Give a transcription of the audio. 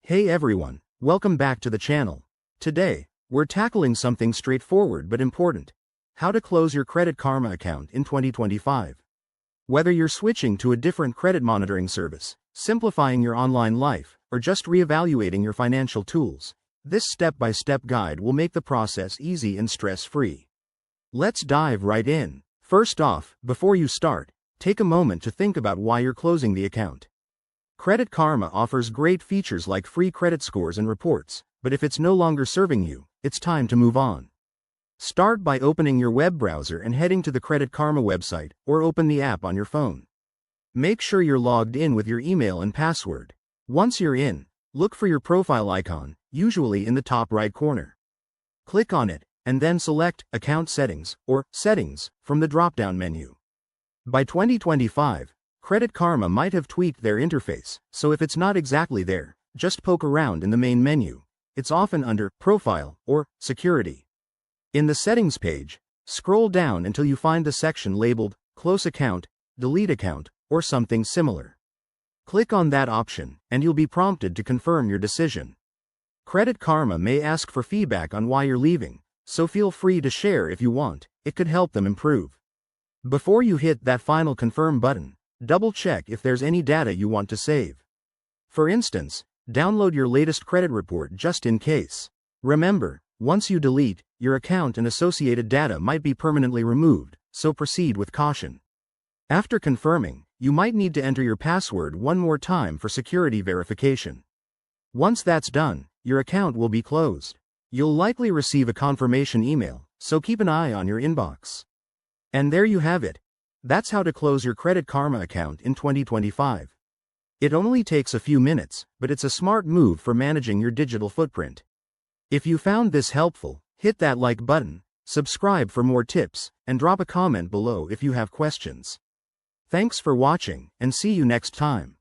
Hey everyone, welcome back to the channel. Today, we're tackling something straightforward but important: how to close your Credit Karma account in 2025. Whether you're switching to a different credit monitoring service, simplifying your online life, or just reevaluating your financial tools, this step-by-step guide will make the process easy and stress-free. Let's dive right in. First off, before you start, take a moment to think about why you're closing the account. Credit Karma offers great features like free credit scores and reports, but if it's no longer serving you, it's time to move on. Start by opening your web browser and heading to the Credit Karma website, or open the app on your phone. Make sure you're logged in with your email and password. Once you're in, look for your profile icon, usually in the top right corner. Click on it, and then select Account Settings, or Settings, from the drop-down menu. By 2025, Credit Karma might have tweaked their interface, so if it's not exactly there, just poke around in the main menu. It's often under Profile or Security. In the Settings page, scroll down until you find the section labeled Close Account, Delete Account, or something similar. Click on that option, and you'll be prompted to confirm your decision. Credit Karma may ask for feedback on why you're leaving, so feel free to share if you want. It could help them improve. Before you hit that final confirm button, double-check if there's any data you want to save. For instance, download your latest credit report just in case. Remember, once you delete, your account and associated data might be permanently removed, so proceed with caution. After confirming, you might need to enter your password one more time for security verification. Once that's done, your account will be closed. You'll likely receive a confirmation email, so keep an eye on your inbox. And there you have it. That's how to close your Credit Karma account in 2025. It only takes a few minutes, but it's a smart move for managing your digital footprint. If you found this helpful, hit that like button, subscribe for more tips, and drop a comment below if you have questions. Thanks for watching, and see you next time.